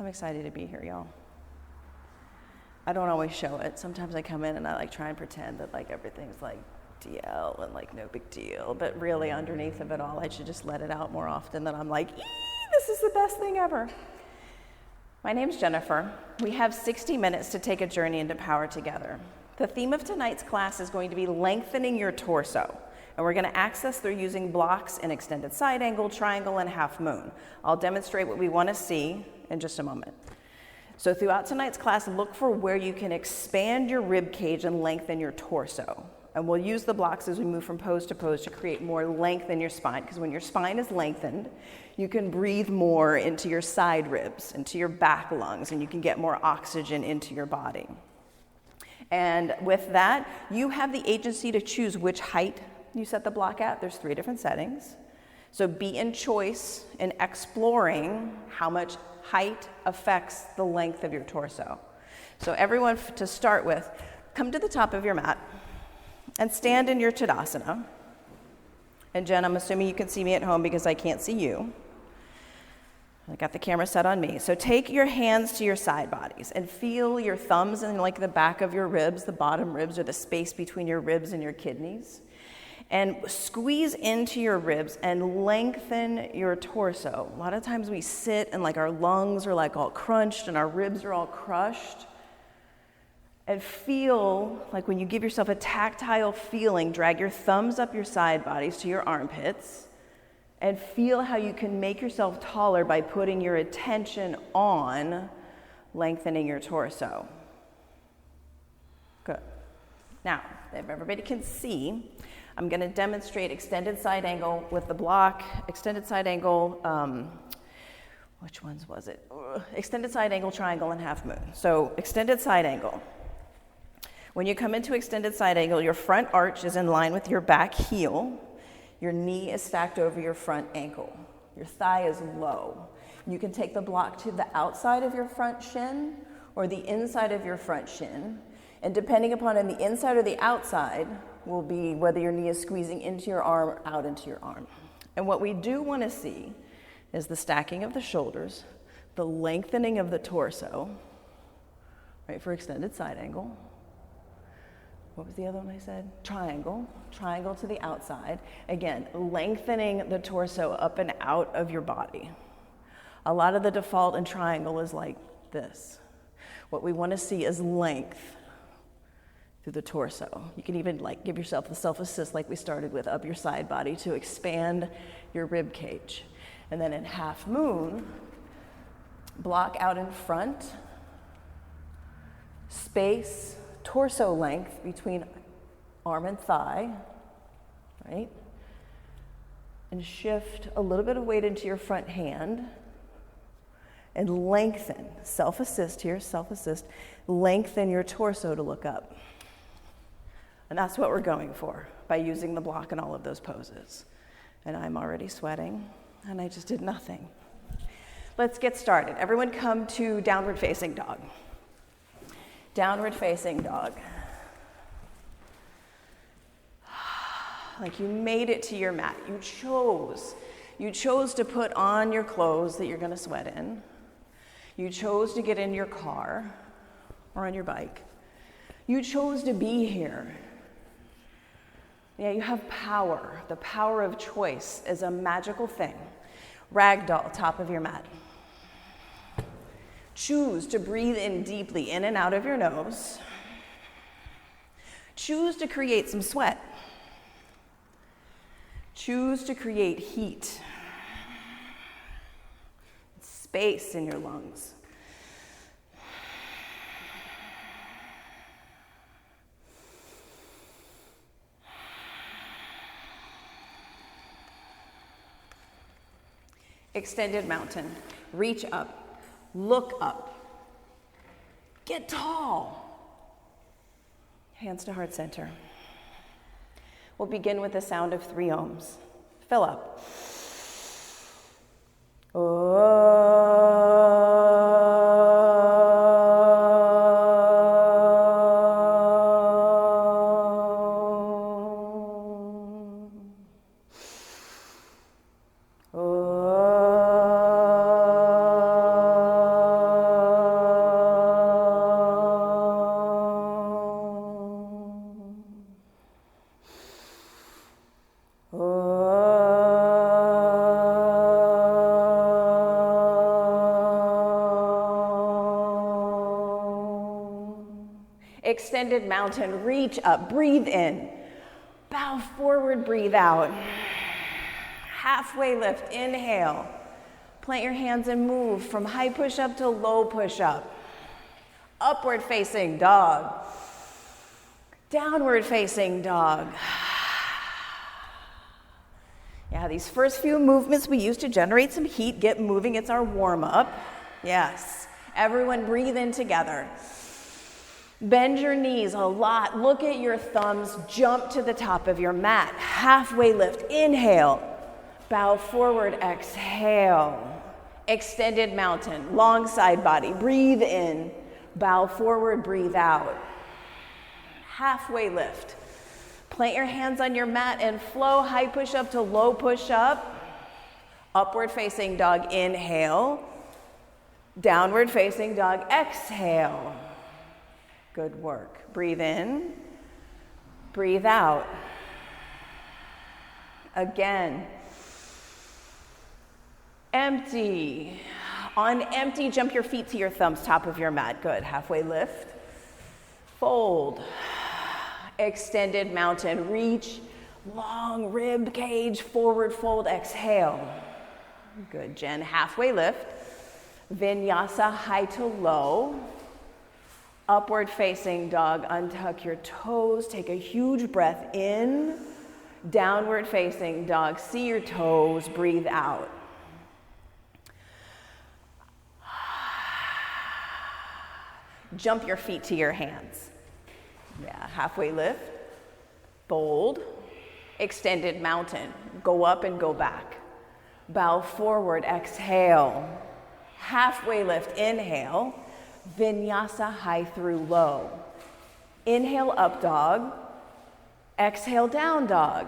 I'm excited to be here, y'all. I don't always show it. Sometimes I come in and I like try and pretend that like everything's like DL and like no big deal, but really underneath of it all, I should just let it out more often that I'm like, this is the best thing ever. My name's Jennifer. We have 60 minutes to take a journey into power together. The theme of tonight's class is going to be lengthening your torso. And we're going to access through using blocks in extended side angle, triangle, and half moon. I'll demonstrate what we want to see in just a moment. So throughout tonight's class, look for where you can expand your rib cage and lengthen your torso. And we'll use the blocks as we move from pose to pose to create more length in your spine, because when your spine is lengthened, you can breathe more into your side ribs, into your back lungs, and you can get more oxygen into your body. And with that, you have the agency to choose which height you set the block at. There's 3 different settings. So be in choice in exploring how much height affects the length of your torso. So everyone, to start with, come to the top of your mat and stand in your Tadasana. And Jen, I'm assuming you can see me at home because I can't see you. I got the camera set on me. So take your hands to your side bodies and feel your thumbs in like the back of your ribs, the bottom ribs, or the space between your ribs and your kidneys. And squeeze into your ribs and lengthen your torso. A lot of times we sit and like our lungs are like all crunched and our ribs are all crushed. And feel like when you give yourself a tactile feeling, drag your thumbs up your side bodies to your armpits and feel how you can make yourself taller by putting your attention on lengthening your torso. Good. Now, if everybody can see, I'm going to demonstrate extended side angle with the block, extended side angle, which ones was it? Extended side angle, triangle, and half moon. So extended side angle. When you come into extended side angle, your front arch is in line with your back heel. Your knee is stacked over your front ankle. Your thigh is low. You can take the block to the outside of your front shin or the inside of your front shin. And depending upon on the inside or the outside will be whether your knee is squeezing into your arm or out into your arm. And what we do want to see is the stacking of the shoulders, the lengthening of the torso, right, for extended side angle. What was the other one I said? Triangle. Triangle to the outside. Again, lengthening the torso up and out of your body. A lot of the default in triangle is like this. What we want to see is length through the torso. You can even like give yourself the self-assist like we started with up your side body to expand your rib cage. And then in half moon, block out in front, space, torso length between arm and thigh, right? And shift a little bit of weight into your front hand and lengthen, self-assist here, self-assist, lengthen your torso to look up. And that's what we're going for by using the block in all of those poses. And I'm already sweating, and I just did nothing. Let's get started. Everyone come to downward facing dog. Downward facing dog. Like you made it to your mat. You chose to put on your clothes that you're going to sweat in. You chose to get in your car or on your bike. You chose to be here. Yeah, you have power. The power of choice is a magical thing. Ragdoll, top of your mat. Choose to breathe in deeply, in and out of your nose. Choose to create some sweat. Choose to create heat. Space in your lungs. Extended mountain. Reach up. Look up. Get tall. Hands to heart center. We'll begin with the sound of 3 ohms. Fill up. Extended mountain, reach up, breathe in. Bow forward, breathe out. Halfway lift, inhale. Plant your hands and move from high push-up to low push-up. Upward facing dog. Downward facing dog. Yeah, these first few movements we use to generate some heat, get moving, it's our warm-up. Yes, everyone breathe in together. Bend your knees a lot, look at your thumbs, jump to the top of your mat. Halfway lift, inhale. Bow forward, exhale. Extended mountain, long side body, breathe in. Bow forward, breathe out. Halfway lift. Plant your hands on your mat and flow high push-up to low push-up. Upward facing dog, inhale. Downward facing dog, exhale. Good work. Breathe in. Breathe out. Again. Empty. On empty, jump your feet to your thumbs, top of your mat. Good. Halfway lift. Fold. Extended mountain. Reach. Long rib cage. Forward fold. Exhale. Good, Jen. Halfway lift. Vinyasa, high to low. Upward facing dog. Untuck your toes. Take a huge breath in. Downward facing dog. See your toes. Breathe out. Jump your feet to your hands. Yeah, halfway lift, fold, extended mountain, go up and go back. Bow forward, exhale. Halfway lift, inhale, vinyasa, high through low. Inhale, up dog, exhale, down dog.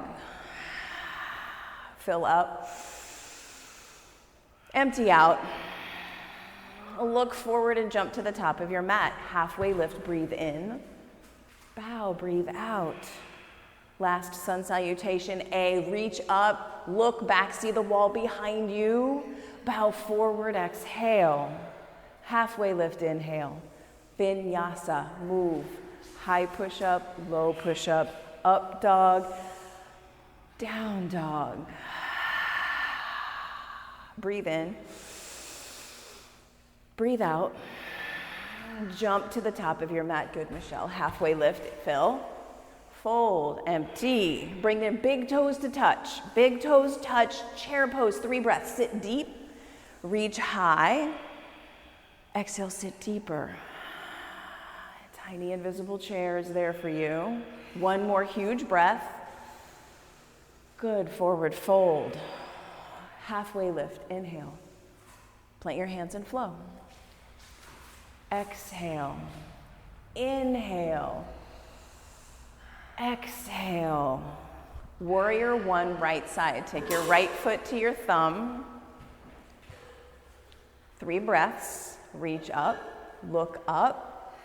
Fill up, empty out. Look forward and jump to the top of your mat. Halfway lift, breathe in. Bow, breathe out. Last sun salutation, A, reach up, look back, see the wall behind you. Bow forward, exhale. Halfway lift, inhale. Vinyasa, move. High push-up, low push-up, up dog, down dog. Breathe in. Breathe out. Jump to the top of your mat. Good, Michelle. Halfway lift, fill. Fold, empty. Bring the big toes to touch. Big toes touch, chair pose, 3 breaths. Sit deep, reach high. Exhale, sit deeper. Tiny invisible chair is there for you. 1 more huge breath. Good, forward fold. Halfway lift, inhale. Plant your hands and flow. Exhale, inhale, exhale. Warrior 1, right side. Take your right foot to your thumb. 3 breaths, reach up, look up.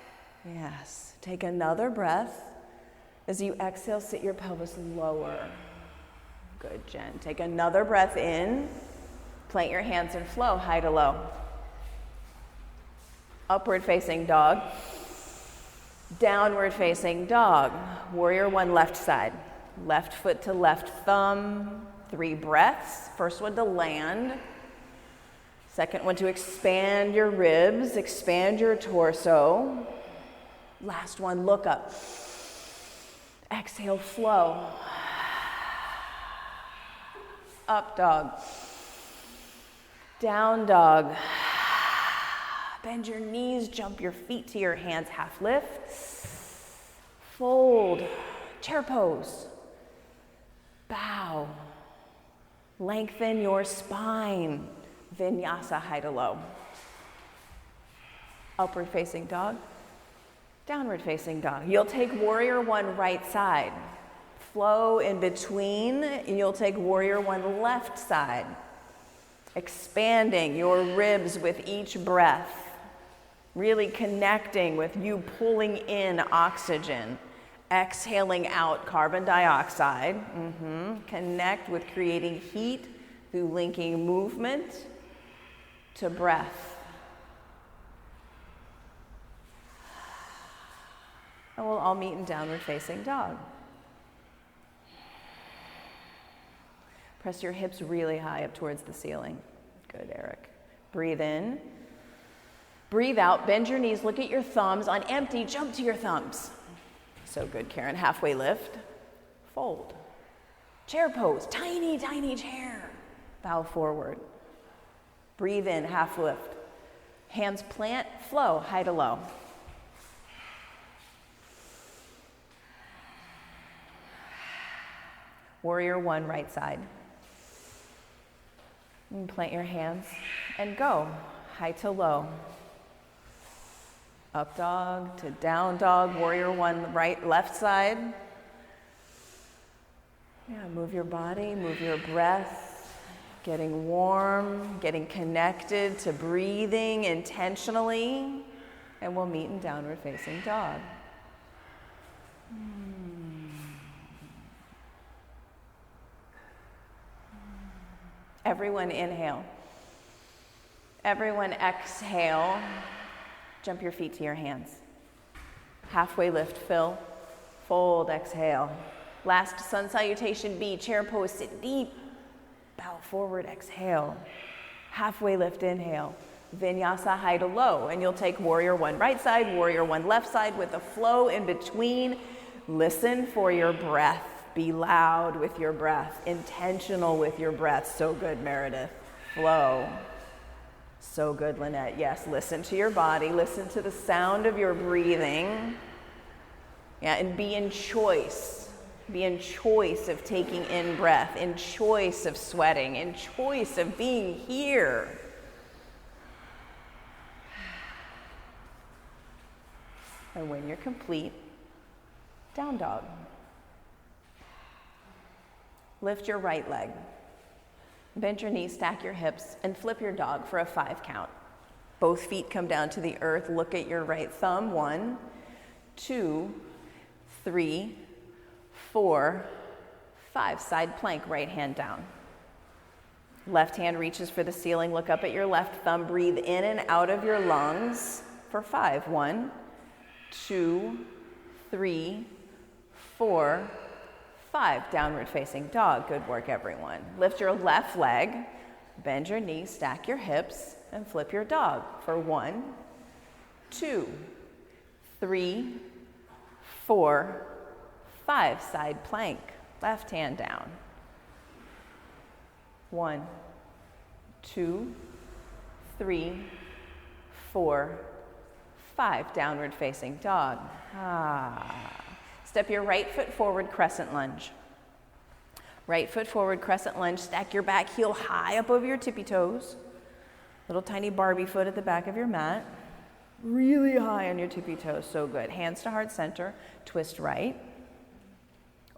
Yes, take another breath. As you exhale, sit your pelvis lower. Good, Jen. Take another breath in. Plant your hands and flow, high to low. Upward facing dog. Downward facing dog. Warrior 1, left side. Left foot to left thumb. 3 breaths. First one to land. Second one to expand your ribs, expand your torso. Last one, look up. Exhale, flow. Up dog. Down dog. Bend your knees, jump your feet to your hands, half lift. Fold, chair pose. Bow. Lengthen your spine. Vinyasa, high to low. Upward facing dog. Downward facing dog. You'll take warrior 1, right side. Flow in between, and you'll take warrior 1, left side. Expanding your ribs with each breath. Really connecting with you pulling in oxygen. Exhaling out carbon dioxide. Connect with creating heat through linking movement to breath. And we'll all meet in downward facing dog. Press your hips really high up towards the ceiling. Good, Eric. Breathe in. Breathe out. Bend your knees. Look at your thumbs. On empty, jump to your thumbs. So good, Karen. Halfway lift. Fold. Chair pose. Tiny, tiny chair. Bow forward. Breathe in. Half lift. Hands plant. Flow. High to low. Warrior one, right side. And plant your hands and go. High to low. Up dog to down dog. Warrior one, right, left side. Yeah, move your body, move your breath. Getting warm, getting connected to breathing intentionally. And we'll meet in downward facing dog. Everyone inhale. Everyone exhale. Jump your feet to your hands. Halfway lift, fill. Fold, exhale. Last sun salutation B, chair pose, sit deep. Bow forward, exhale. Halfway lift, inhale. Vinyasa, high to low. And you'll take warrior one right side, warrior one left side with a flow in between. Listen for your breath. Be loud with your breath, intentional with your breath. So good, Meredith. Flow. So good, Lynette. Yes, listen to your body. Listen to the sound of your breathing. Yeah, and be in choice. Be in choice of taking in breath, in choice of sweating, in choice of being here. And when you're complete, down dog. Lift your right leg. Bend your knees, stack your hips, and flip your dog for a 5 count. Both feet come down to the earth. Look at your right thumb. 1, 2, 3, 4, 5. Side plank, right hand down. Left hand reaches for the ceiling. Look up at your left thumb. Breathe in and out of your lungs for 5. 1, 2, 3, 4, 5, downward facing dog. Good work, everyone. Lift your left leg, bend your knees, stack your hips, and flip your dog for 1, 2, 3, 4, 5. Side plank, left hand down. 1, 2, 3, 4, 5, downward facing dog. Step your right foot forward, crescent lunge. Right foot forward, crescent lunge. Stack your back heel high up over your tippy toes. Little tiny Barbie foot at the back of your mat. Really high on your tippy toes, so good. Hands to heart center, twist right.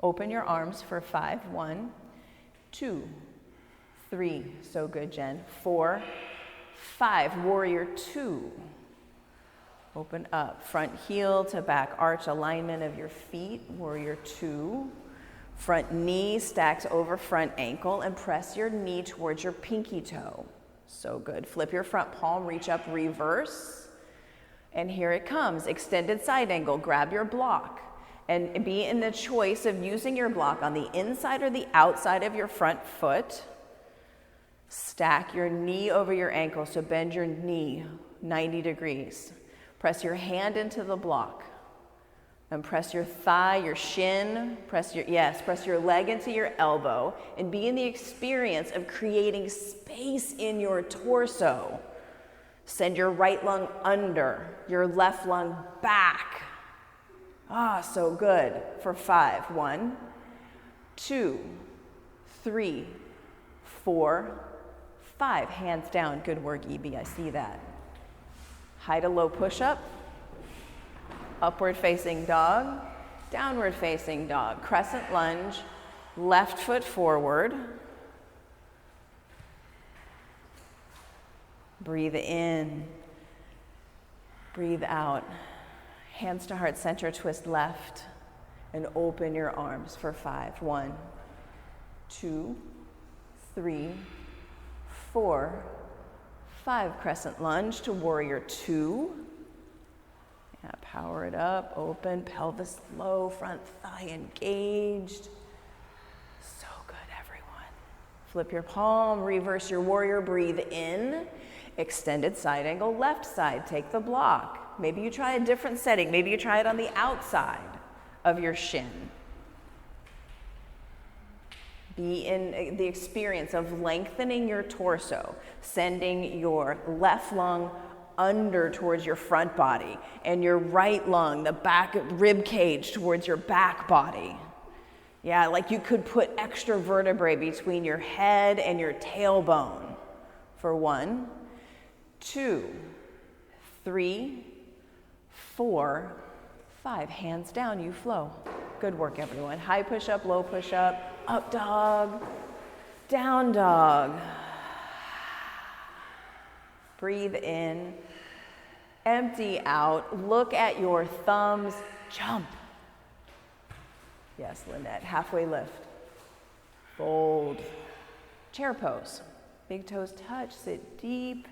Open your arms for 5. 1, 2, 3, so good, Jen. 4, 5, warrior 2. Open up, front heel to back arch alignment of your feet, warrior 2. Front knee stacks over front ankle and press your knee towards your pinky toe. So good. Flip your front palm, reach up, reverse. And here it comes, extended side angle. Grab your block and be in the choice of using your block on the inside or the outside of your front foot. Stack your knee over your ankle, so bend your knee 90 degrees. Press your hand into the block and press your thigh, your shin, press your leg into your elbow and be in the experience of creating space in your torso. Send your right lung under, your left lung back. So good for 5. 1, 2, 3, 4, 5. Hands down. Good work, EB. I see that. High to low push-up, upward facing dog, downward facing dog, crescent lunge, left foot forward. Breathe in, breathe out. Hands to heart center, twist left, and open your arms for 5. 1, 2, 3, 4, 5, crescent lunge to warrior 2. Yeah, power it up, open, pelvis low, front thigh engaged. So good, everyone. Flip your palm, reverse your warrior, breathe in. Extended side angle, left side, take the block. Maybe you try a different setting. Maybe you try it on the outside of your shin. Be in the experience of lengthening your torso, sending your left lung under towards your front body and your right lung, the back rib cage towards your back body. Yeah, like you could put extra vertebrae between your head and your tailbone for 1, 2, 3, 4, 5. Hands down, you flow. Good work, everyone. High push-up, low push-up, up dog, down dog. Breathe in, empty out, look at your thumbs, jump. Yes, Lynette, halfway lift. Fold. Chair pose. Big toes touch, sit deep.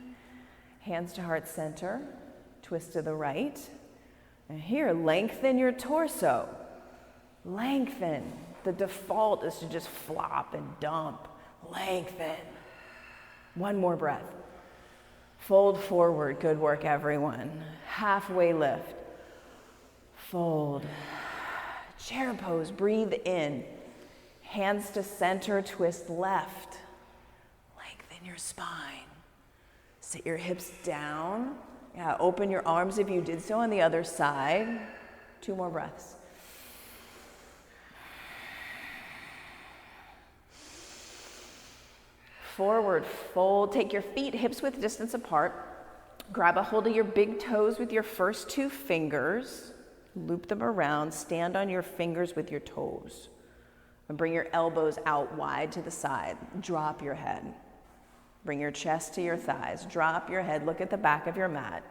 Hands to heart center, twist to the right. And here, lengthen your torso. Lengthen. The default is to just flop and dump. Lengthen. One more breath. Fold forward. Good work, everyone. Halfway lift. Fold. Chair pose. Breathe in. Hands to center, twist left. Lengthen your spine. Sit your hips down. Yeah, open your arms if you did so on the other side. 2 more breaths. Forward fold. Take your feet hips width distance apart. Grab a hold of your big toes with your first 2 fingers. Loop them around. Stand on your fingers with your toes. And bring your elbows out wide to the side. Drop your head. Bring your chest to your thighs. Drop your head. Look at the back of your mat.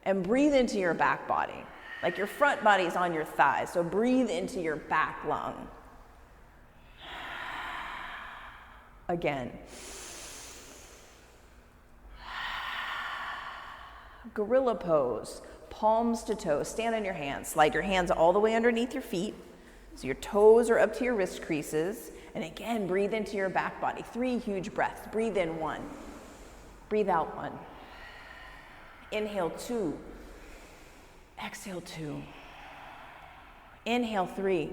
And breathe into your back body. Like your front body is on your thighs. So breathe into your back lung. Again. Gorilla pose. Palms to toes. Stand on your hands. Slide your hands all the way underneath your feet. So your toes are up to your wrist creases. And again, breathe into your back body. 3 huge breaths. Breathe in 1. Breathe out 1. Inhale 2. Exhale 2. Inhale 3.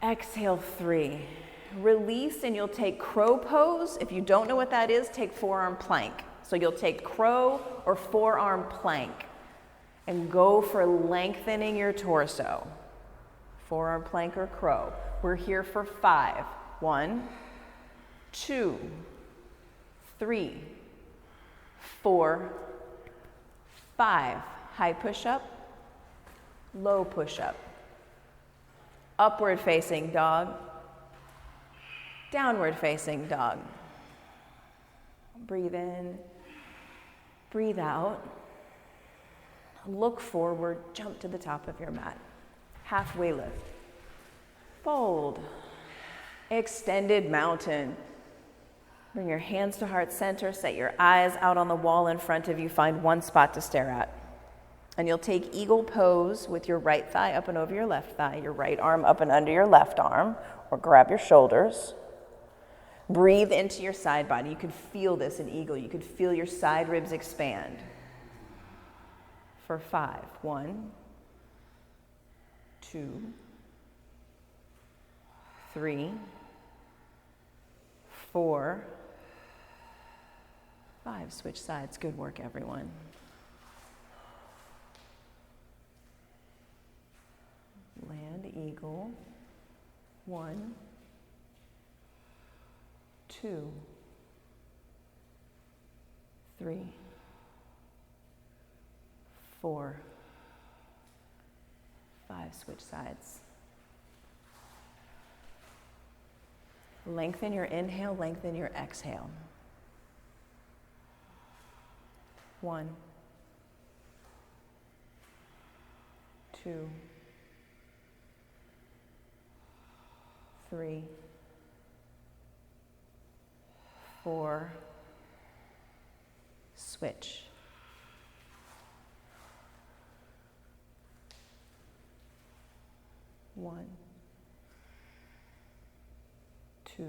Exhale 3. Release and you'll take crow pose. If you don't know what that is, take forearm plank. So you'll take crow or forearm plank and go for lengthening your torso. Forearm plank or crow. We're here for 5. 1, 2, 3, 4, 5. High push-up, low push-up. Upward facing dog, downward facing dog. Breathe in, breathe out. Look forward, jump to the top of your mat. Halfway lift. Fold. Extended mountain. Bring your hands to heart center. Set your eyes out on the wall in front of you. Find one spot to stare at. And you'll take eagle pose with your right thigh up and over your left thigh, your right arm up and under your left arm, or grab your shoulders. Breathe into your side body. You could feel this in eagle. You could feel your side ribs expand. For 5. 1, 2, 3, 4, 5. Switch sides. Good work, everyone. Land eagle. 1, 2, 3, 4, 5. Switch sides. Lengthen your inhale, lengthen your exhale. 1, 2, 3, 4, switch. 1, 2,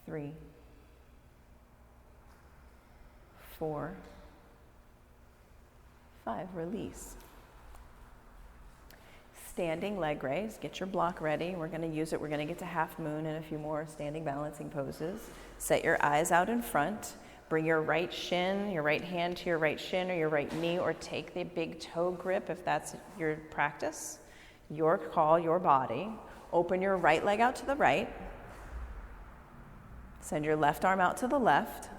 3, 4, 5. Release. Standing leg raise. Get your block ready. We're going to use it. We're going to get to half moon and a few more standing balancing poses. Set your eyes out in front. Bring your right shin, your right hand to your right shin or your right knee, or take the big toe grip if that's your practice. Your call, your body. Open your right leg out to the right. Send your left arm out to the left.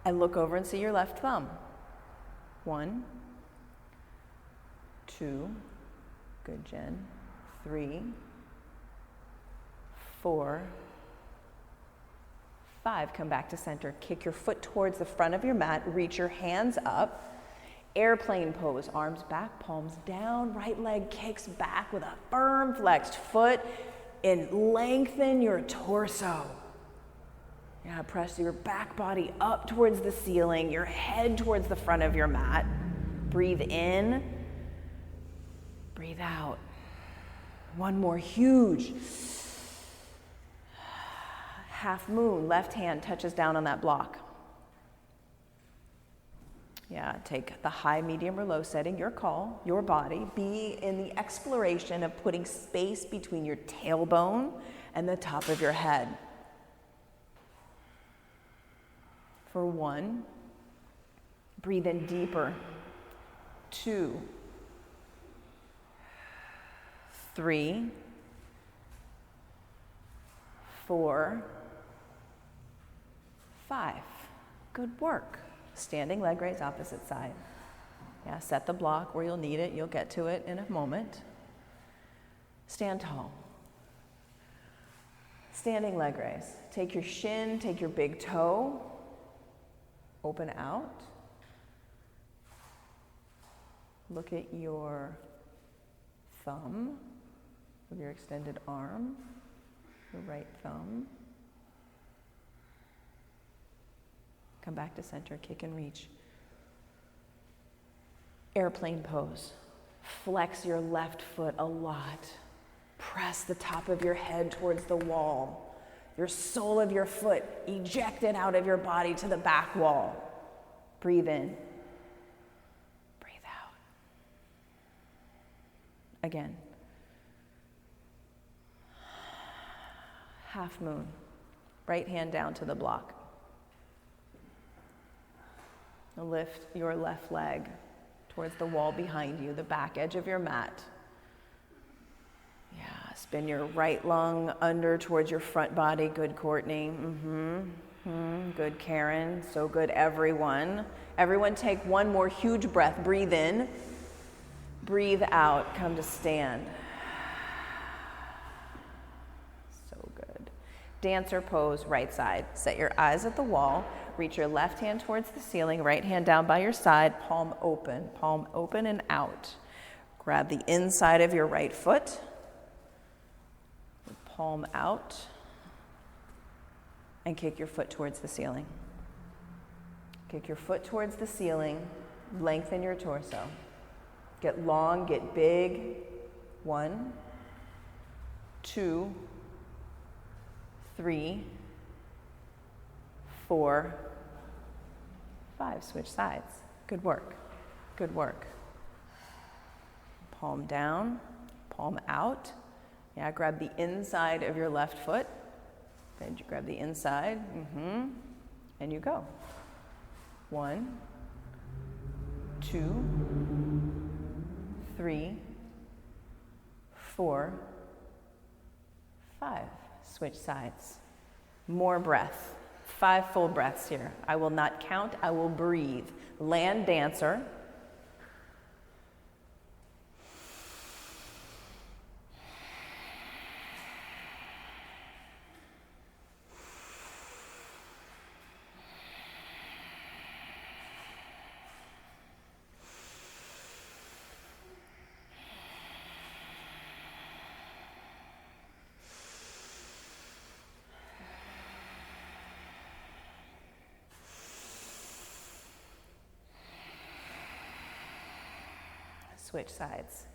And look over and see your left thumb. 1, 2, good, Jen. 3, 4, 5. Come back to center. Kick your foot towards the front of your mat. Reach your hands up. Airplane pose. Arms back, palms down. Right leg kicks back with a firm flexed foot. And lengthen your torso. Yeah, press your back body up towards the ceiling. Your head towards the front of your mat. Breathe in. Breathe out. One more huge. Half moon, left hand touches down on that block. Yeah, take the high, medium, or low setting, your call, your body. Be in the exploration of putting space between your tailbone and the top of your head. For 1, breathe in deeper. 2, 3, 4, 5. Good work. Standing leg raise, opposite side. Yeah, set the block where you'll need it. You'll get to it in a moment. Stand tall. Standing leg raise. Take your shin, take your big toe. Open out. Look at your thumb with your extended arm, your right thumb. Come back to center, kick and reach. Airplane pose. Flex your left foot a lot. Press the top of your head towards the wall. Your sole of your foot ejected out of your body to the back wall. Breathe in. Breathe out. Again. Half moon. Right hand down to the block. Lift your left leg towards the wall behind you, the back edge of your mat. Yeah, spin your right lung under towards your front body. Good, Courtney. Good, Karen. So good, everyone. Everyone take one more huge breath. Breathe in. Breathe out. Come to stand. So good. Dancer pose, right side. Set your eyes at the wall. Reach your left hand towards the ceiling, right hand down by your side, palm open and out. Grab the inside of your right foot, palm out, and kick your foot towards the ceiling. Kick your foot towards the ceiling, lengthen your torso. Get long, get big. 1, 2, 3, 4, 5. Switch sides. Good work. Good work. Palm down, palm out. Yeah, grab the inside of your left foot. Then you grab the inside. And you go. 1, 2, 3, 4, 5. Switch sides. More breath. 5 full breaths here. I will not count, I will breathe. Land dancer. Switch sides.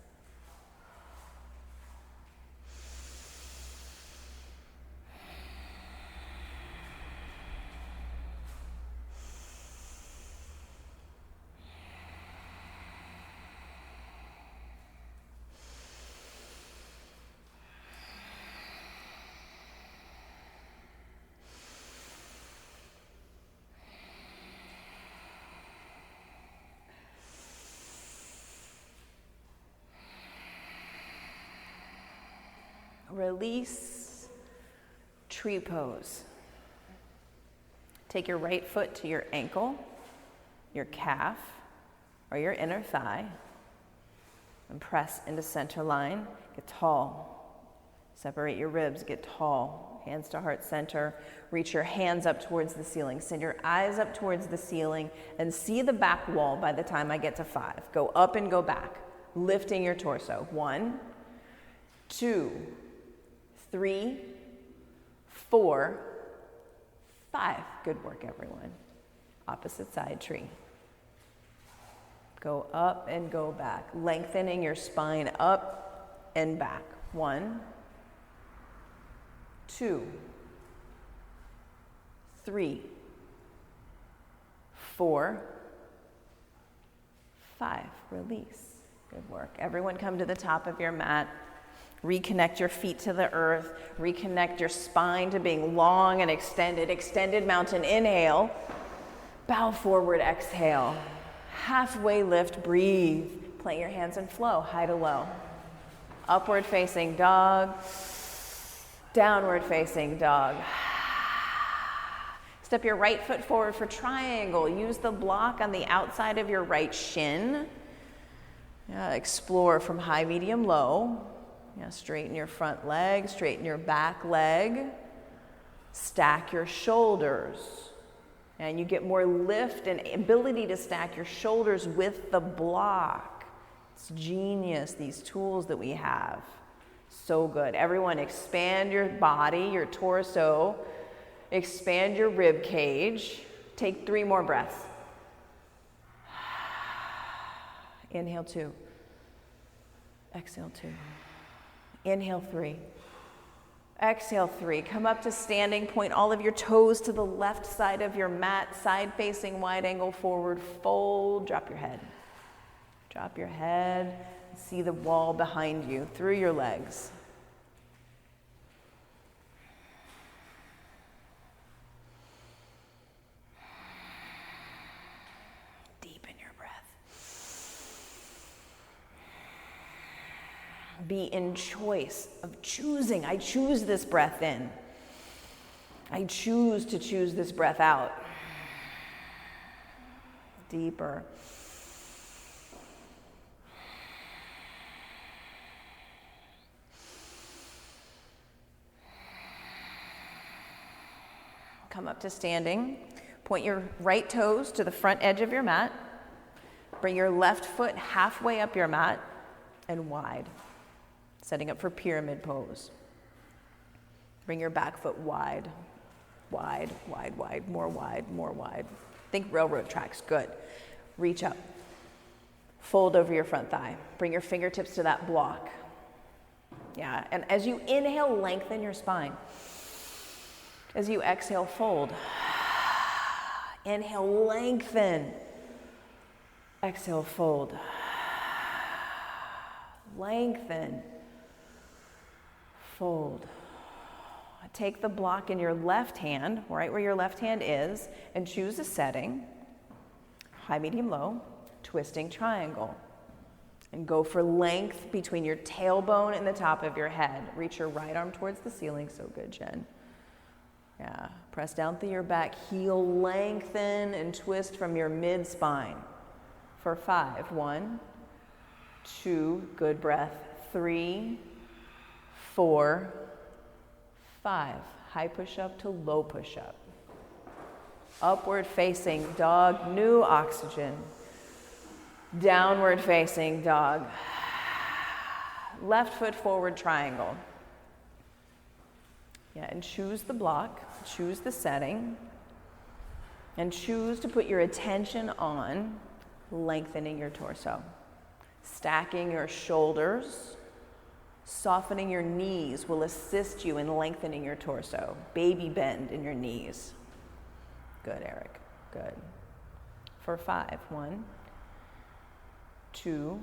release, tree pose. Take your right foot to your ankle, your calf, or your inner thigh, and press into center line. Get tall. Separate your ribs, get tall. Hands to heart center. Reach your hands up towards the ceiling. Send your eyes up towards the ceiling and see the back wall by the time I get to 5. Go up and go back, lifting your torso. 1, 2, 3, 4, 5. Good work, everyone. Opposite side tree. Go up and go back, lengthening your spine up and back. 1, 2, 3, 4, 5. Release. Good work. Everyone come to the top of your mat. Reconnect your feet to the earth. Reconnect your spine to being long and extended. Extended mountain inhale. Bow forward, exhale. Halfway lift, breathe. Plant your hands and flow, high to low. Upward facing dog. Downward facing dog. Step your right foot forward for triangle. Use the block on the outside of your right shin. Explore from high, medium, low. Straighten your front leg, straighten your back leg. Stack your shoulders. And you get more lift and ability to stack your shoulders with the block. It's genius, these tools that we have. So good. Everyone expand your body, your torso. Expand your rib cage. Take 3 more breaths. Inhale 2. Exhale 2. Inhale 3. Exhale 3. Come up to standing. Point all of your toes to the left side of your mat. Side facing wide angle forward. Fold. Drop your head. Drop your head. See the wall behind you through your legs. Be in choice of choosing. I choose this breath in. I choose to choose this breath out. Deeper. Come up to standing. Point your right toes to the front edge of your mat. Bring your left foot halfway up your mat and wide. Setting up for pyramid pose. Bring your back foot wide, wide, wide, wide, more wide, more wide. Think railroad tracks, good. Reach up. Fold over your front thigh. Bring your fingertips to that block. And as you inhale, lengthen your spine. As you exhale, fold. Inhale, lengthen. Exhale, fold. Lengthen. Fold. Take the block in your left hand, right where your left hand is, and choose a setting. High, medium, low, twisting triangle. And go for length between your tailbone and the top of your head. Reach your right arm towards the ceiling. So good, Jen. Press down through your back. Heel lengthen and twist from your mid-spine. For 5. 1, 2, good breath. 3, 4, 5. High push-up to low push-up. Upward facing dog, new oxygen. Downward facing dog. Left foot forward triangle. And choose the block, choose the setting, and choose to put your attention on lengthening your torso. Stacking your shoulders, softening your knees will assist you in lengthening your torso. Baby bend in your knees. Good, Eric. Good. For 5. 1, 2,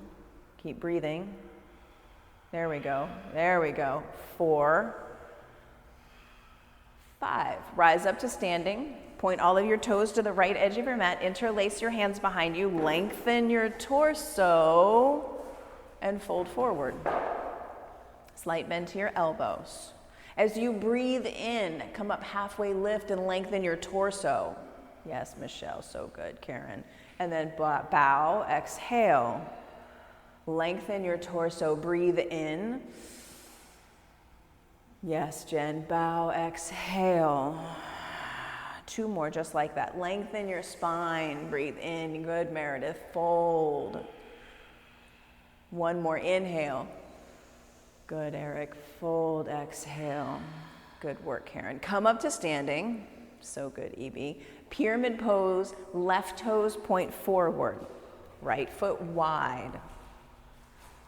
keep breathing. There we go. There we go. 4, 5. Rise up to standing. Point all of your toes to the right edge of your mat. Interlace your hands behind you. Lengthen your torso and fold forward. Slight bend to your elbows. As you breathe in, come up halfway, lift and lengthen your torso. Yes, Michelle, so good, Karen. And then bow, exhale. Lengthen your torso, breathe in. Yes, Jen, bow, exhale. 2 more, just like that. Lengthen your spine, breathe in. Good, Meredith, fold. 1 more, inhale. Good, Eric, fold, exhale. Good work, Karen. Come up to standing. So good, Evie. Pyramid pose, left toes point forward, right foot wide.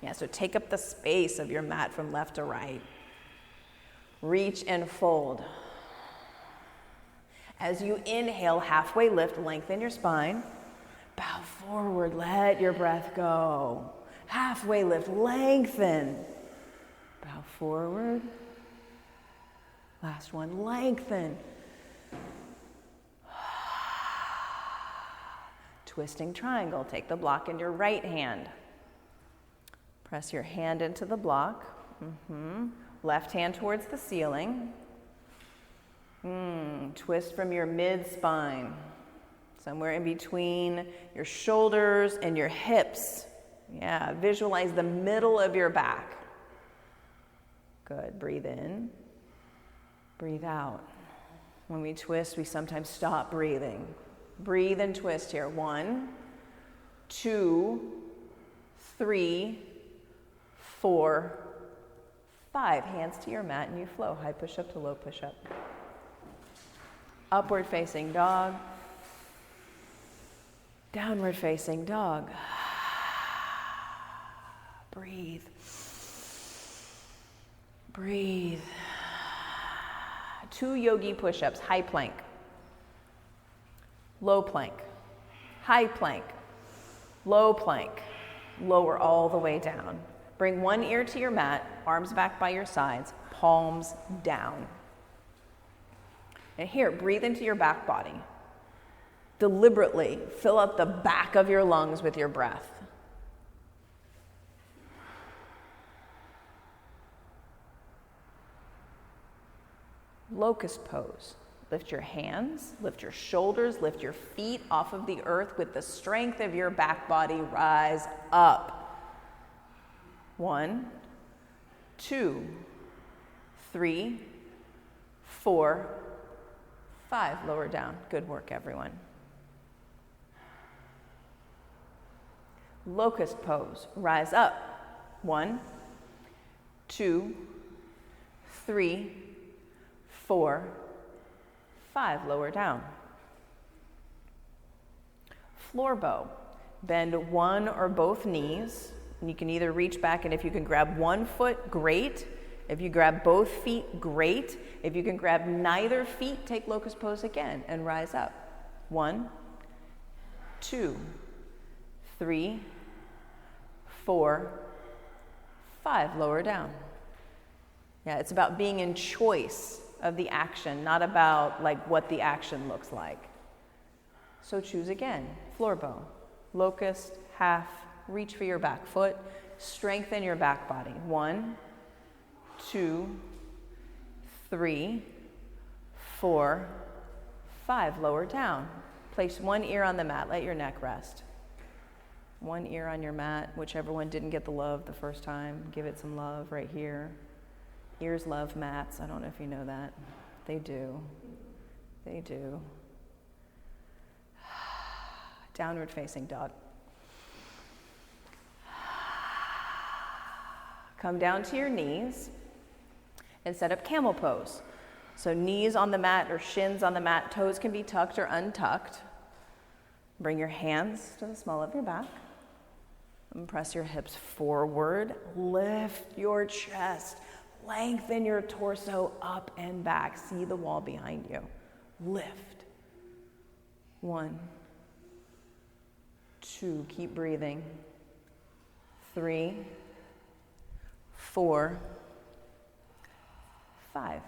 Yeah, so take up the space of your mat from left to right. Reach and fold. As you inhale, halfway lift, lengthen your spine. Bow forward, let your breath go. Halfway lift, lengthen. Bow forward. Last one, lengthen. Twisting triangle, take the block in your right hand. Press your hand into the block. Left hand towards the ceiling. Twist from your mid-spine, somewhere in between your shoulders and your hips. Yeah, visualize the middle of your back. Good, breathe in, breathe out. When we twist, we sometimes stop breathing. Breathe and twist here. 1, 2, 3, 4, 5. Hands to your mat and you flow. High push-up to low push-up. Upward facing dog. Downward facing dog. Breathe. Breathe. 2 yogi push-ups. High plank. Low plank. High plank. Low plank. Lower all the way down. Bring one ear to your mat, arms back by your sides, palms down. And here, breathe into your back body. Deliberately fill up the back of your lungs with your breath. Locust pose. Lift your hands, lift your shoulders, lift your feet off of the earth with the strength of your back body. Rise up. 1, 2, 3, 4, 5. Lower down. Good work, everyone. Locust pose. Rise up. 1, 2, 3, 4, 5. Lower down. Floor bow. Bend one or both knees. And you can either reach back, and if you can grab one foot, great. If you grab both feet, great. If you can grab neither feet, take locust pose again and rise up. 1, 2, 3, 4, 5. Lower down. Yeah, it's about being in choice of the action, not about like what the action looks like. So choose again. Floor bow, locust, half, reach for your back foot, strengthen your back body. 1, 2, 3, 4, 5. Lower down. Place one ear on the mat, let your neck rest. One ear on your mat, whichever one didn't get the love the first time, give it some love right here. Ears love mats. I don't know if you know that. They do. They do. Downward facing dog. Come down to your knees and set up camel pose. So knees on the mat or shins on the mat, toes can be tucked or untucked. Bring your hands to the small of your back. And press your hips forward. Lift your chest. Lengthen your torso up and back. See the wall behind you. Lift. 1, 2, keep breathing. 3, 4, 5.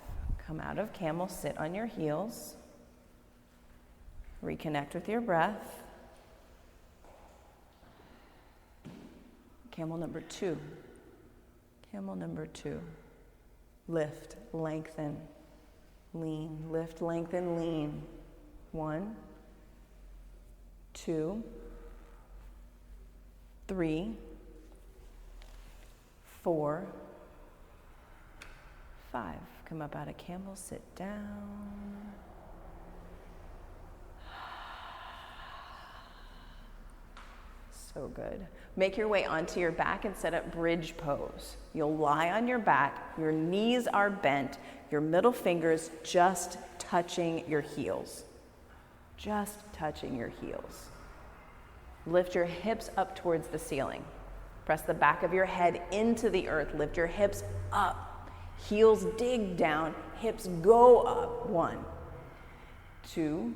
Come out of camel, sit on your heels. Reconnect with your breath. Camel number 2. Camel number 2. Lift, lengthen, lean. Lift, lengthen, lean. 1, 2, 3, 4, 5. Come up out of camel, sit down. So good. Make your way onto your back and set up bridge pose. You'll lie on your back, your knees are bent, your middle fingers just touching your heels. Just touching your heels. Lift your hips up towards the ceiling. Press the back of your head into the earth. Lift your hips up. Heels dig down, hips go up. 1, 2,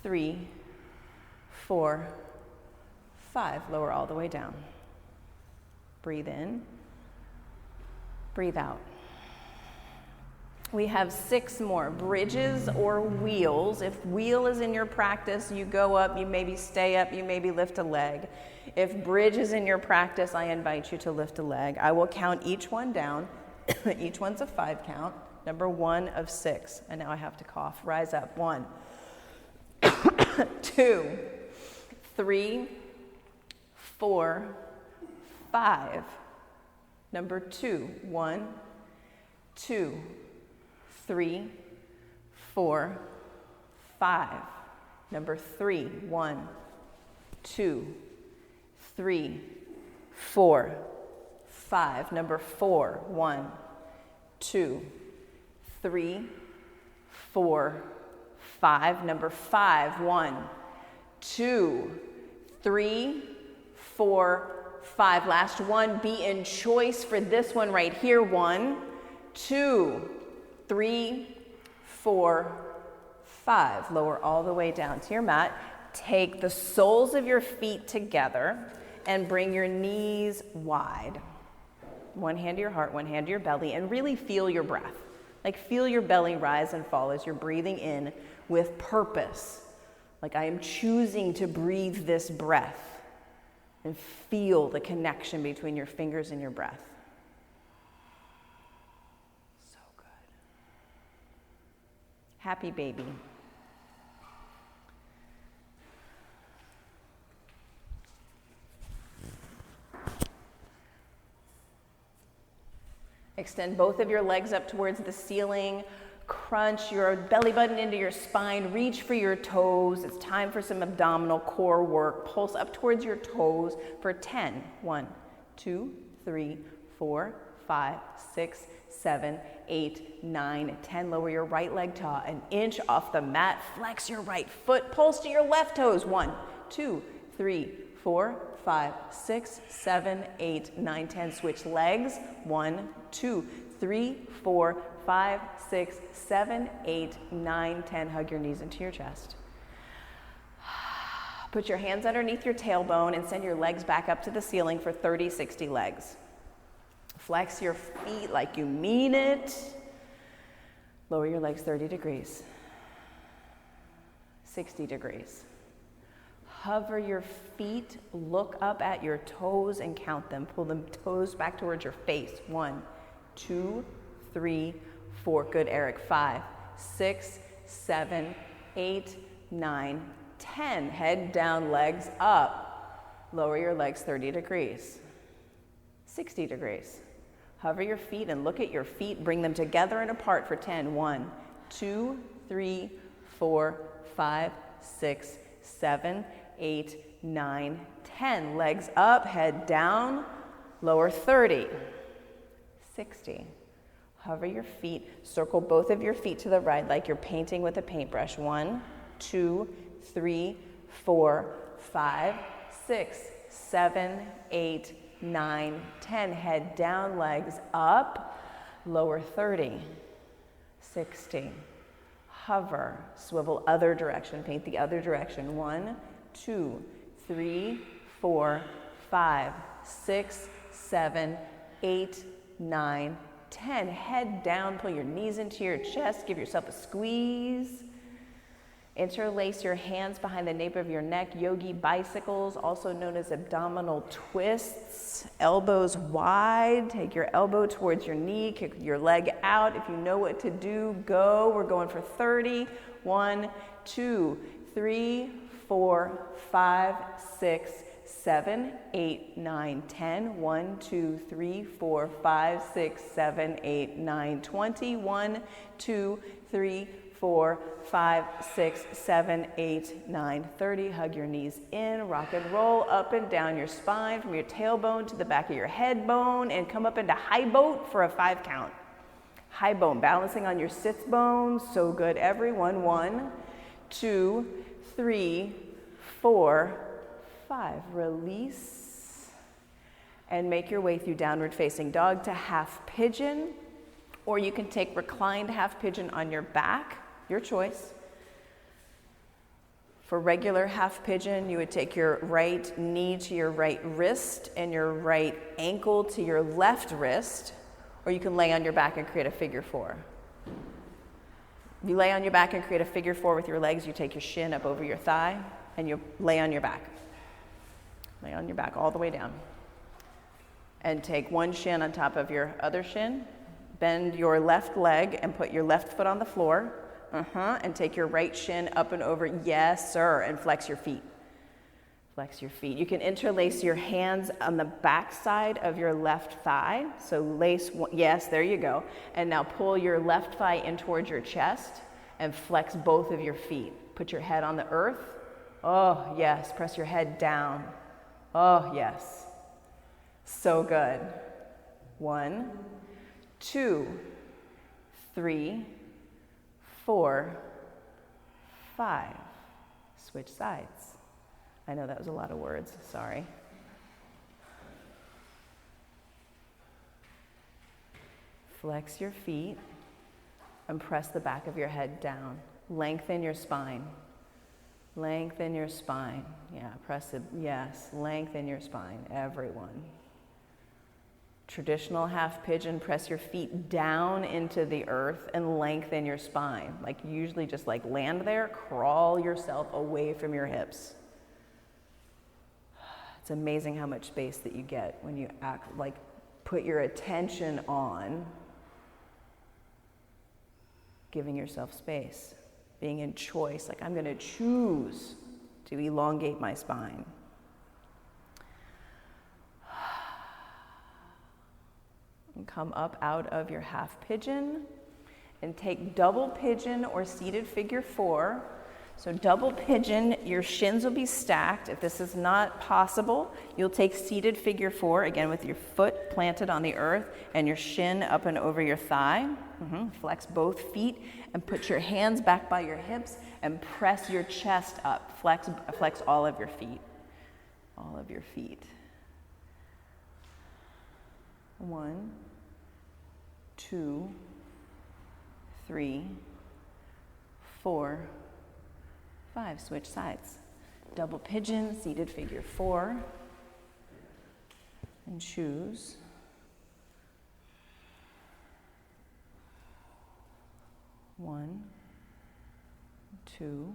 3, 4, 5. Lower all the way down. Breathe in. Breathe out. We have 6 more. Bridges or wheels. If wheel is in your practice, you go up, you maybe stay up, you maybe lift a leg. If bridge is in your practice, I invite you to lift a leg. I will count each one down. Each one's a 5 count. Number 1 of 6. And now I have to cough. Rise up. 1, 2, 3, 4, 5. Number 2. 1, 2, 3, 4, 5. Number 3. 1, 2, 3, 4, 5. Number 4. 1, 2, 3, 4, 5. Number 5. 1, 2, 3, 4, 5. Last one. Be in choice for this one right here. 1, 2, 3, 4, 5. Lower all the way down to your mat. Take the soles of your feet together and bring your knees wide. One hand to your heart, one hand to your belly, and really feel your breath. Like feel your belly rise and fall as you're breathing in with purpose. Like I am choosing to breathe this breath. And feel the connection between your fingers and your breath. So good. Happy baby. Extend both of your legs up towards the ceiling. Crunch your belly button into your spine. Reach for your toes. It's time for some abdominal core work. Pulse up towards your toes for 10. 1, 2, 3, 4, 5, 6, 7, 8, 9, 10. Lower your right leg to an inch off the mat. Flex your right foot. Pulse to your left toes. 1, 2, 3, 4, 5, 6, 7, 8, 9, 10. Switch legs. 1, 2, 3, 4, 5, 6, 7, 8, 9, 10. Hug your knees into your chest. Put your hands underneath your tailbone and send your legs back up to the ceiling for 30, 60 legs. Flex your feet like you mean it. Lower your legs 30 degrees. 60 degrees. Hover your feet, look up at your toes and count them. Pull the toes back towards your face. 1, 2, 3, 4. Good, Eric. 5, 6, 7, 8, 9, 10. Head down, legs up. Lower your legs 30 degrees. 60 degrees. Hover your feet and look at your feet. Bring them together and apart for 10. 1, 2, 3, 4, 5, 6, 7, 8, 9, 10. Legs up, head down, lower 30. 60. Hover your feet. Circle both of your feet to the right like you're painting with a paintbrush. 1, 2, 3, 4, 5, 6, 7, 8, 9, 10. Head down, legs up, lower 30. 60. Hover, swivel other direction, paint the other direction. 1, 2, 3, 4, 5, 6, 7, 8, 9, 10. Head down, pull your knees into your chest, give yourself a squeeze. Interlace your hands behind the nape of your neck, yogi bicycles, also known as abdominal twists. Elbows wide, take your elbow towards your knee, kick your leg out. If you know what to do, go. We're going for 30. 1, 2, 3, 4, 5, 6, 7, 8, 9, 10. 1, 2, 3, 4, 5, 6, 7, 8, 9, 20. 1, 2, 3, 4, 5, 6, 7, 8, 9, 30. Hug your knees in, rock and roll up and down your spine from your tailbone to the back of your head bone, and come up into high boat for a 5 count. High bone, balancing on your sits bones. So good, everyone. 1, 2, 3, 4, 5. Release and make your way through downward facing dog to half pigeon, or you can take reclined half pigeon on your back, your choice. For regular half pigeon, you would take your right knee to your right wrist and your right ankle to your left wrist, or you can lay on your back and create a figure 4. If you lay on your back and create a figure 4 with your legs, you take your shin up over your thigh and you lay on your back. Lay on your back all the way down. And take one shin on top of your other shin. Bend your left leg and put your left foot on the floor. And take your right shin up and over. Yes, sir. And flex your feet. Flex your feet. You can interlace your hands on the back side of your left thigh. So lace, yes, there you go. And now pull your left thigh in towards your chest and flex both of your feet. Put your head on the earth. Oh, yes. Press your head down. Oh, yes. So good. 1, 2, 3, 4, 5. Switch sides. I know that was a lot of words, sorry. Flex your feet and press the back of your head down. Lengthen your spine. Lengthen your spine. Yeah, press it, yes, lengthen your spine, everyone. Traditional half pigeon, press your feet down into the earth and lengthen your spine. Like usually just like land there, crawl yourself away from your hips. It's amazing how much space that you get when you act like put your attention on giving yourself space, being in choice, like I'm going to choose to elongate my spine. And come up out of your half pigeon and take double pigeon or seated figure 4. So double pigeon, your shins will be stacked. If this is not possible, you'll take seated figure 4, again with your foot planted on the earth and your shin up and over your thigh. Flex both feet and put your hands back by your hips and press your chest up. Flex all of your feet. All of your feet. 1, 2, 3, 4, 5. Switch sides. Double pigeon, seated figure 4. And choose. 1, 2,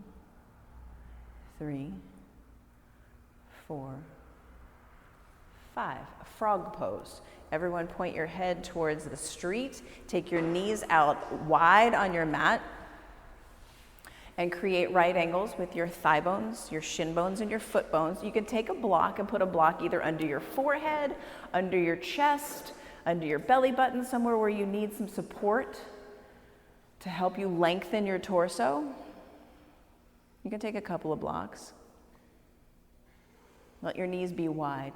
3, 4, 5. A frog pose. Everyone point your head towards the street. Take your knees out wide on your mat. And create right angles with your thigh bones, your shin bones, and your foot bones. You can take a block and put a block either under your forehead, under your chest, under your belly button, somewhere where you need some support to help you lengthen your torso. You can take a couple of blocks. Let your knees be wide.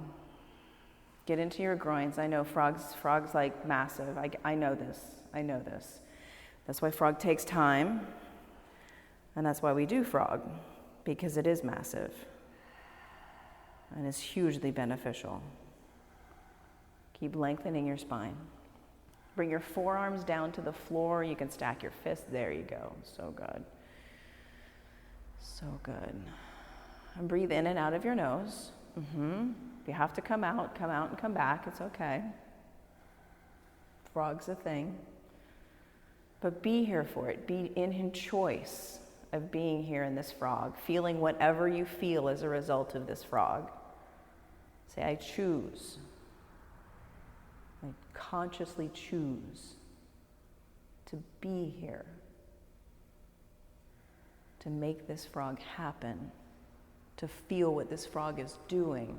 Get into your groins. I know frogs like massive. I know this. That's why frog takes time. And that's why we do frog, because it is massive and is hugely beneficial. Keep lengthening your spine. Bring your forearms down to the floor. You can stack your fists. There you go. So good. So good. And breathe in and out of your nose. If you have to come out and come back. It's okay. Frog's a thing. But be here for it. Be in choice of being here in this frog, feeling whatever you feel as a result of this frog. Say, I choose. I consciously choose to be here, to make this frog happen, to feel what this frog is doing.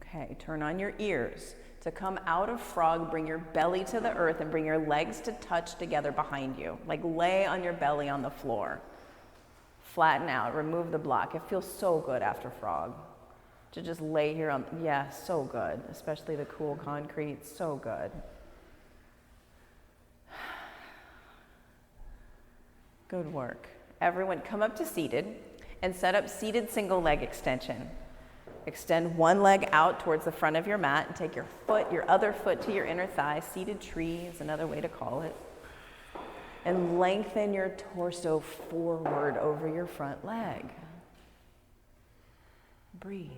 Okay, turn on your ears. To come out of frog, bring your belly to the earth and bring your legs to touch together behind you. Like lay on your belly on the floor. Flatten out, remove the block. It feels so good after frog. To just lay here on, yeah, so good. Especially the cool concrete, so good. Good work. Everyone come up to seated and set up seated single leg extension. Extend one leg out towards the front of your mat and take your other foot to your inner thigh. Seated tree is another way to call it. And lengthen your torso forward over your front leg. Breathe.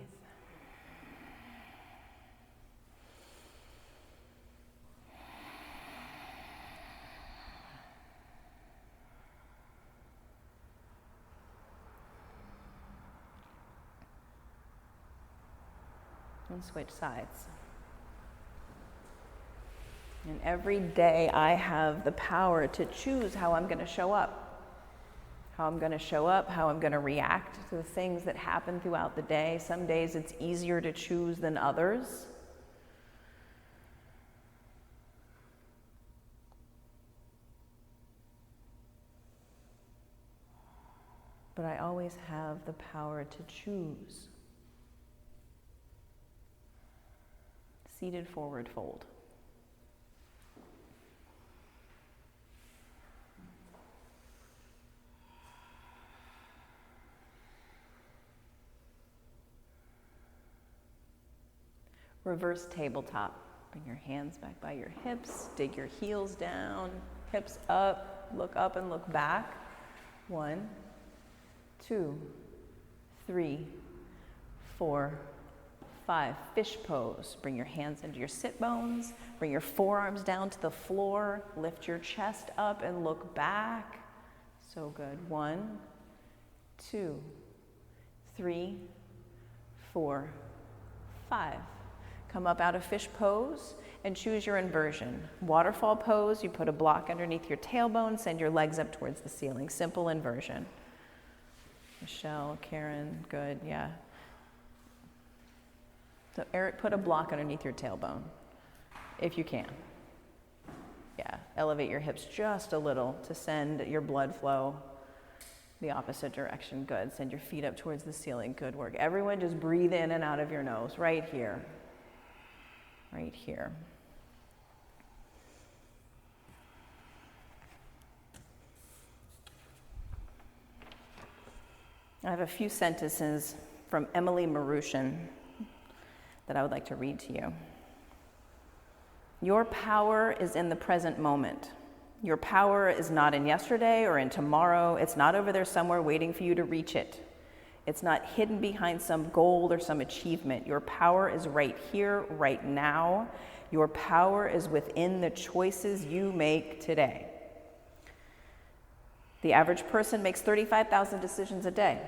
And switch sides. And every day I have the power to choose how I'm going to show up. How I'm going to show up, how I'm going to react to the things that happen throughout the day. Some days it's easier to choose than others. But I always have the power to choose. Seated forward fold. Reverse tabletop. Bring your hands back by your hips. Dig your heels down. Hips up. Look up and look back. 1, 2, 3, 4, 5. Fish pose. Bring your hands into your sit bones. Bring your forearms down to the floor. Lift your chest up and look back. So good. 1, 2, 3, 4, 5. Come up out of fish pose and choose your inversion. Waterfall pose, you put a block underneath your tailbone, send your legs up towards the ceiling. Simple inversion. Michelle, Karen, good, yeah. So Eric, put a block underneath your tailbone, if you can. Yeah, elevate your hips just a little to send your blood flow the opposite direction. Good, send your feet up towards the ceiling. Good work. Everyone just breathe in and out of your nose, right here. Right here. I have a few sentences from Emily Marushin that I would like to read to you. Your power is in the present moment. Your power is not in yesterday or in tomorrow. It's not over there somewhere waiting for you to reach it. It's not hidden behind some goal or some achievement. Your power is right here, right now. Your power is within the choices you make today. The average person makes 35,000 decisions a day.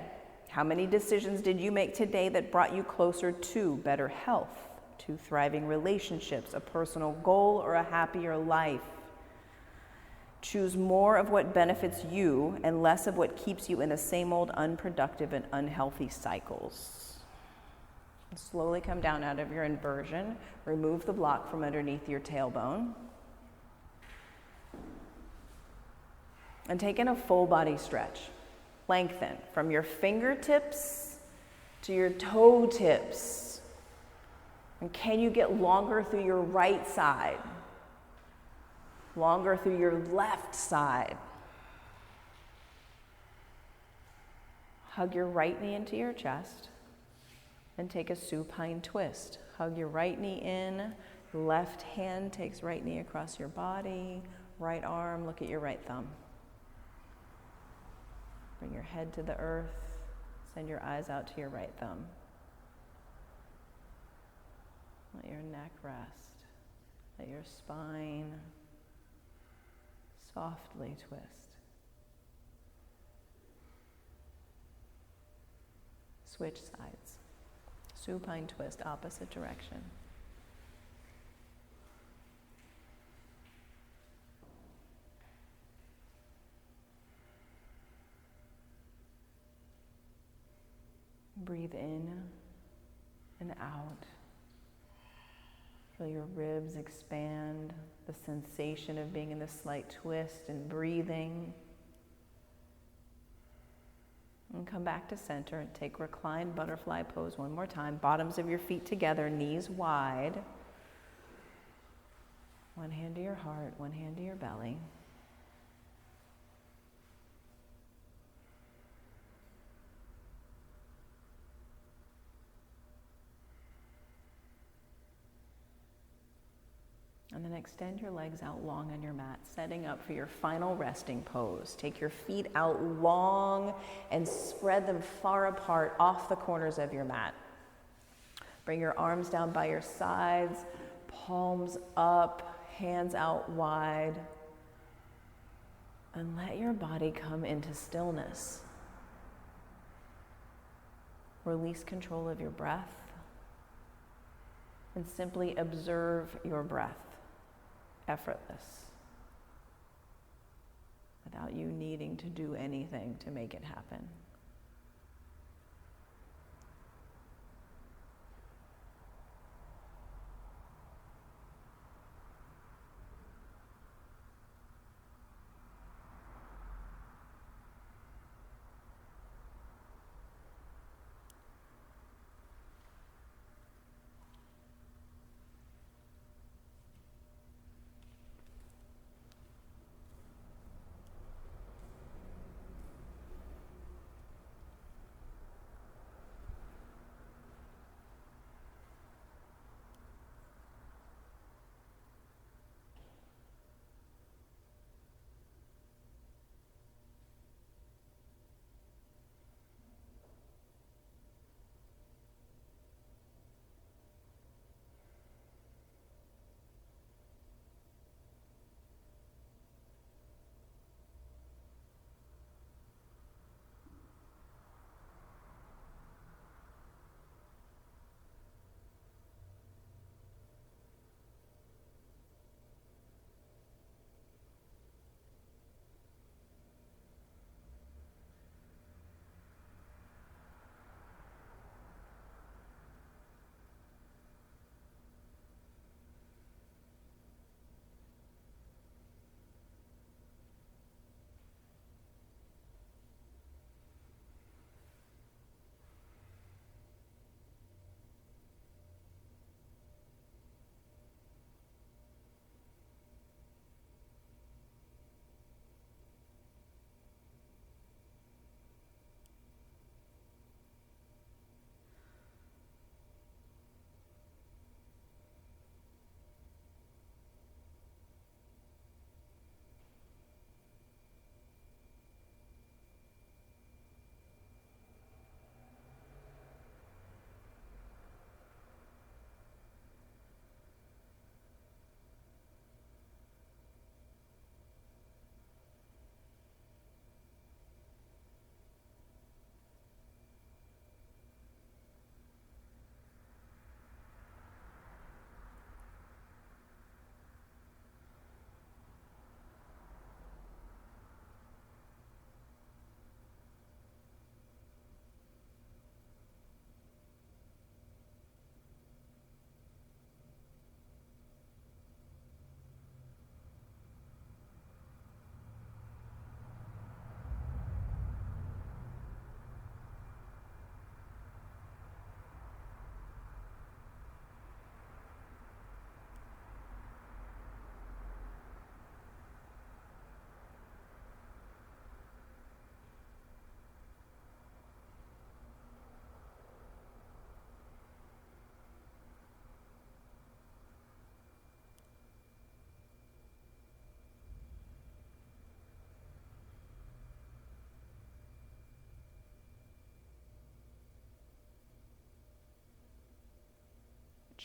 How many decisions did you make today that brought you closer to better health, to thriving relationships, a personal goal, or a happier life? Choose more of what benefits you and less of what keeps you in the same old unproductive and unhealthy cycles. And slowly come down out of your inversion. Remove the block from underneath your tailbone. And take in a full body stretch. Lengthen from your fingertips to your toe tips. And can you get longer through your right side? Longer through your left side. Hug your right knee into your chest and take a supine twist. Hug your right knee in, left hand takes right knee across your body, right arm, look at your right thumb. Bring your head to the earth. Send your eyes out to your right thumb. Let your neck rest. Let your spine softly twist. Switch sides. Supine twist, opposite direction. Breathe in and out. Feel your ribs expand, the sensation of being in this slight twist and breathing. And come back to center and take reclined butterfly pose one more time. Bottoms of your feet together, knees wide. One hand to your heart, one hand to your belly. And then extend your legs out long on your mat, setting up for your final resting pose. Take your feet out long and spread them far apart off the corners of your mat. Bring your arms down by your sides, palms up, hands out wide. And let your body come into stillness. Release control of your breath and simply observe your breath. Effortless, without you needing to do anything to make it happen.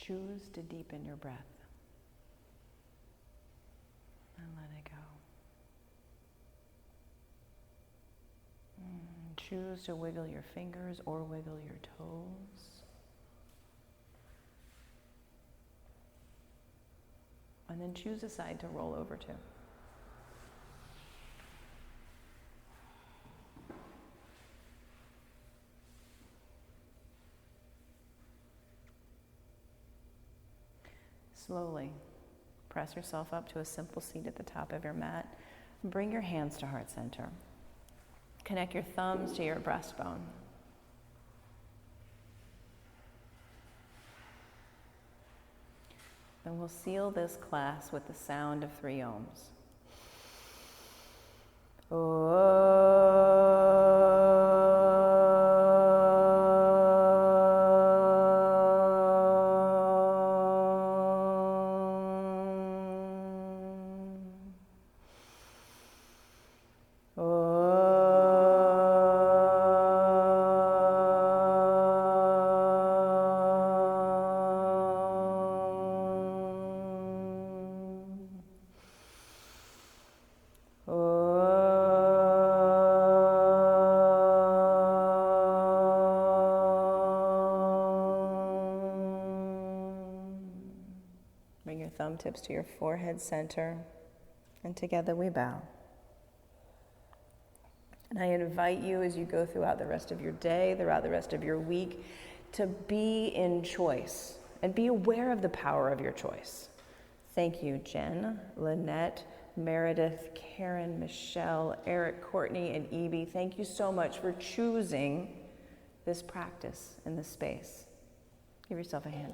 Choose to deepen your breath. And let it go. Choose to wiggle your fingers or wiggle your toes. And then choose a side to roll over to. Slowly press yourself up to a simple seat at the top of your mat. Bring your hands to heart center. Connect your thumbs to your breastbone. And we'll seal this class with the sound of 3 ohms. Bring your thumb tips to your forehead center, and together we bow. And I invite you as you go throughout the rest of your day, throughout the rest of your week, to be in choice and be aware of the power of your choice. Thank you, Jen, Lynette, Meredith, Karen, Michelle, Eric, Courtney, and Evie. Thank you so much for choosing this practice in this space. Give yourself a hand.